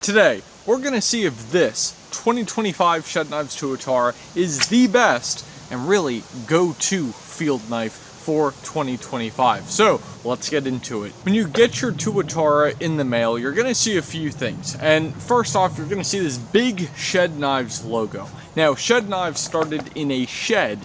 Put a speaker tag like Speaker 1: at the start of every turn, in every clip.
Speaker 1: Today, we're going to see if this 2025 Shed Knives Tuatara is the best and really go-to field knife for 2025. So, let's get into it. When you get your Tuatara in the mail, you're going to see a few things. And first off, you're going to see this big Shed Knives logo. Now, Shed Knives started in a shed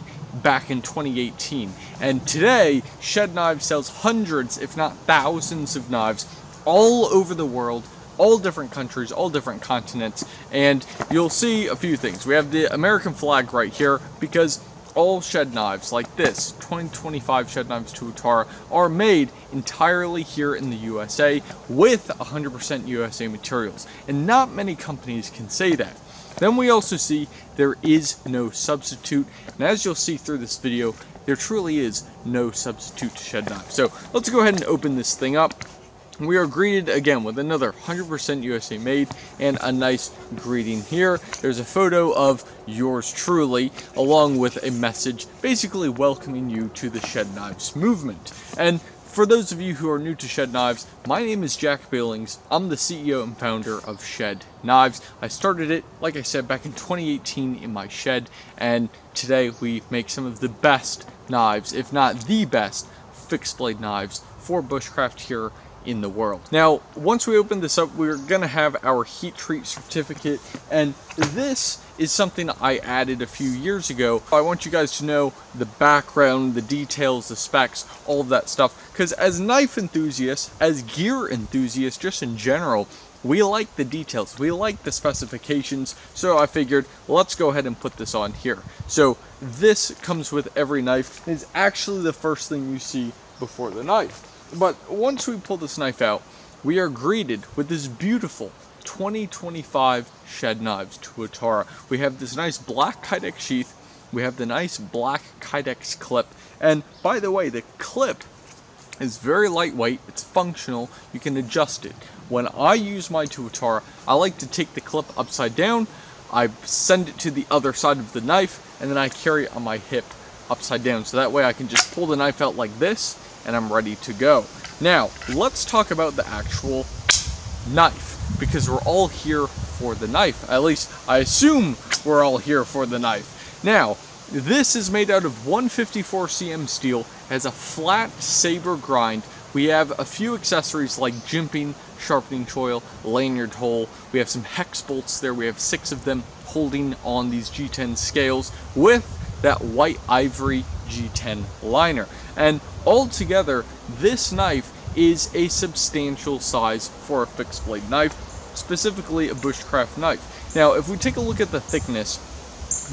Speaker 1: back in 2018. And today, Shed Knives sells hundreds, if not thousands of knives all over the world, all different countries, all different continents, and you'll see a few things. We have the American flag right here because all shed knives like this 2025 Shed Knives Tuatara are made entirely here in the USA with 100% USA materials, and not many companies can say that. Then we also see there is no substitute, and as you'll see through this video, there truly is no substitute to shed knives. So let's go ahead and open this thing up. We are greeted again with another 100% USA made and a nice greeting here. There's a photo of yours truly along with a message basically welcoming you to the Shed Knives movement. And for those of you who are new to Shed Knives, my name is Jack Billings. I'm the CEO and founder of Shed Knives. I started it, like I said, back in 2018 in my shed, and today we make some of the best knives, if not the best, fixed blade knives for bushcraft here in the world. Now, once we open this up, we're gonna have our heat treat certificate, and this is something I added a few years ago. I want you guys to know the background, the details, the specs, all of that stuff, because as knife enthusiasts, as gear enthusiasts, just in general, we like the details, we like the specifications, so I figured let's go ahead and put this on here. So this comes with every knife. It's actually the first thing you see before the knife. But once we pull this knife out, we are greeted with this beautiful 2025 Shed Knives Tuatara. We have this nice black Kydex sheath, we have the nice black Kydex clip, and by the way, the clip is very lightweight, it's functional, you can adjust it. When I use my Tuatara, I like to take the clip upside down, I send it to the other side of the knife, and then I carry it on my hip upside down, so that way I can just pull the knife out like this, and I'm ready to go. Now, let's talk about the actual knife, because we're all here for the knife. At least, I assume we're all here for the knife. Now, this is made out of 154 cm steel, has a flat saber grind. We have a few accessories like jimping, sharpening choil, lanyard hole. We have some hex bolts there. We have 6 of them holding on these G10 scales with that white ivory G10 liner. And altogether, this knife is a substantial size for a fixed blade knife, specifically a bushcraft knife. Now, if we take a look at the thickness,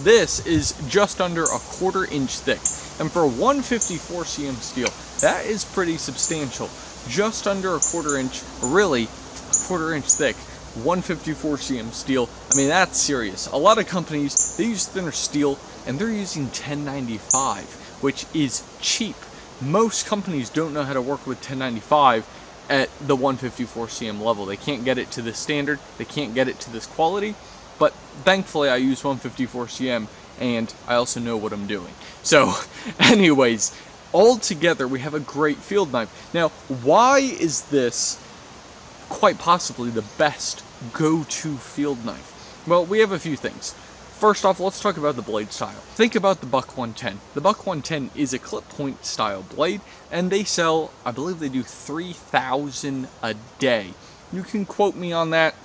Speaker 1: this is just under a 1/4 inch thick. And for 154 cm steel, that is pretty substantial. Just under a 1/4 inch, really a 1/4 inch thick, 154 cm steel. I mean, that's serious. A lot of companies, they use thinner steel and they're using 1095, which is cheap. Most companies don't know how to work with 1095 at the 154 cm level. They can't get it to this standard, they can't get it to this quality, but thankfully I use 154 cm and I also know what I'm doing. So anyways, all together we have a great field knife. Now, why is this quite possibly the best go-to field knife? Well, we have a few things. First off, let's talk about the blade style. Think about the Buck 110. The Buck 110 is a clip point style blade, and they sell, I believe they do 3,000 a day. You can quote me on that.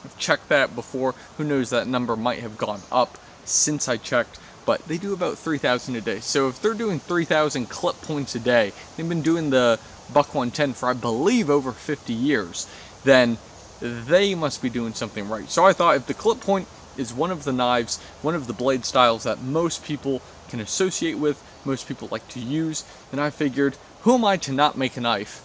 Speaker 1: I've checked that before. Who knows, that number might have gone up since I checked, but they do about 3,000 a day. So if they're doing 3,000 clip points a day, they've been doing the Buck 110 for, I believe, over 50 years, then they must be doing something right. So I thought if the clip point is one of the knives, one of the blade styles that most people can associate with, most people like to use, then I figured, who am I to not make a knife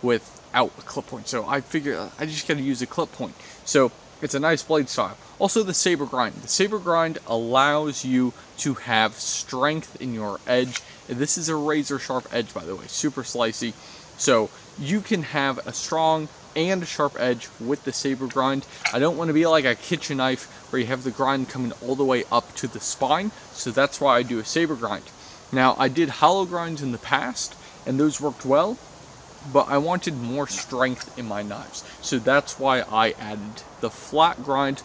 Speaker 1: without a clip point? So I figured I just gotta use a clip point. So it's a nice blade style. Also the saber grind. The saber grind allows you to have strength in your edge. This is a razor sharp edge, by the way, super slicey. So you can have a strong and a sharp edge with the saber grind. I don't want to be like a kitchen knife where you have the grind coming all the way up to the spine, so that's why I do a saber grind. Now, I did hollow grinds in the past, and those worked well. but I wanted more strength in my knives. So that's why I added the flat grind.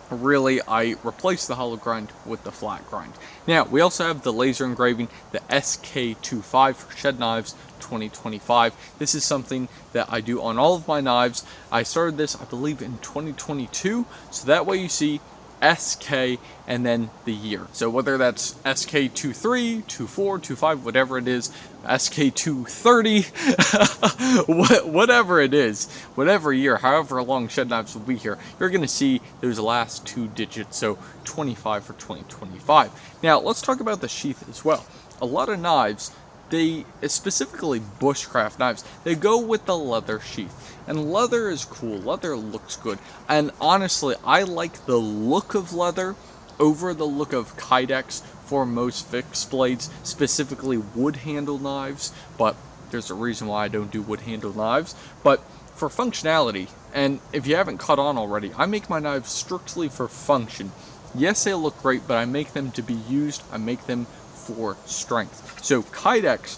Speaker 1: Really, I replaced the hollow grind with the flat grind. Now, we also have the laser engraving, the SK25 for shed knives 2025. This is something that I do on all of my knives. I started this, I believe, in 2022, so that way you see SK and then the year. So whether that's SK23, 24, 25, whatever it is, SK230, whatever it is, whatever year, however long shed knives will be here, you're going to see those last two digits, so 25 for 2025. Now, let's talk about the sheath as well. A lot of knives, they, specifically bushcraft knives, they go with the leather sheath. And leather is cool, leather looks good. And honestly, I like the look of leather over the look of Kydex for most fixed blades, specifically wood handle knives. But there's a reason why I don't do wood handle knives. But for functionality, and if you haven't caught on already, I make my knives strictly for function. Yes, they look great, but I make them to be used, I make them for strength. So Kydex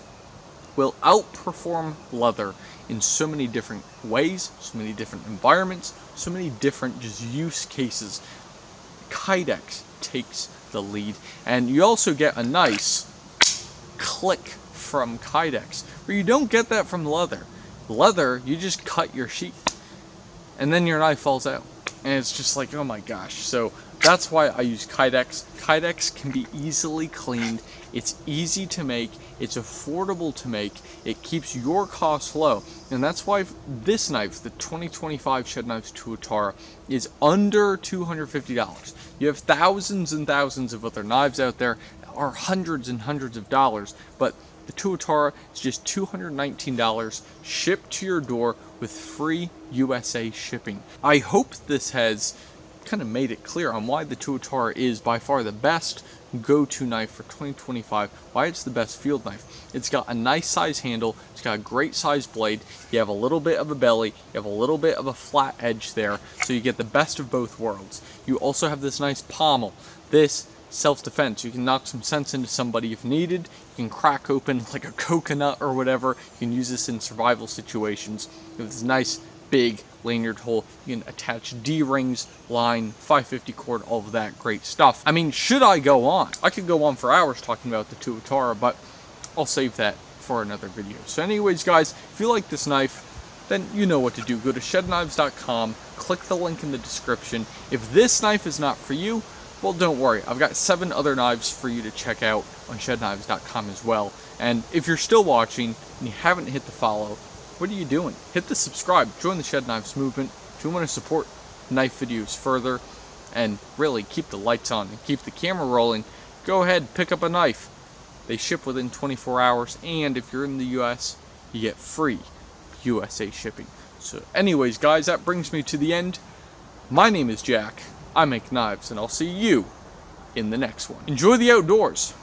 Speaker 1: will outperform leather in so many different ways, so many different environments, so many different just use cases. Kydex takes the lead, and you also get a nice click from Kydex, where you don't get that from leather. Leather, you just cut your sheath, and then your knife falls out, and it's just like, oh my gosh. So that's why I use Kydex. Kydex can be easily cleaned, it's easy to make, it's affordable to make, it keeps your costs low, and that's why this knife, the 2025 Shed Knives Tuatara, is under $250. You have thousands and thousands of other knives out there that are hundreds and hundreds of dollars, but the Tuatara is just $219, shipped to your door with free USA shipping. I hope this has kind of made it clear on why the Tuatara is by far the best go-to knife for 2025, why it's the best field knife. It's got a nice size handle, it's got a great size blade, you have a little bit of a belly, you have a little bit of a flat edge there, so you get the best of both worlds. You also have this nice pommel. This self-defense, you can knock some sense into somebody if needed, you can crack open like a coconut or whatever, you can use this in survival situations. You have this nice big lanyard hole, you can attach D-rings, line, 550 cord, all of that great stuff. I mean, should I go on? I could go on for hours talking about the Tuatara, but I'll save that for another video. So anyways, guys, if you like this knife, then you know what to do. Go to shedknives.com, click the link in the description. If this knife is not for you, well, don't worry. I've got 7 other knives for you to check out on shedknives.com as well. And if you're still watching and you haven't hit the follow, what are you doing? Hit the subscribe, join the Shed Knives movement. If you want to support knife videos further and really keep the lights on and keep the camera rolling, go ahead, pick up a knife. They ship within 24 hours, and if you're in the US, you get free USA shipping. So anyways, guys, that brings me to the end. My name is Jack, I make knives, and I'll see you in the next one. Enjoy the outdoors.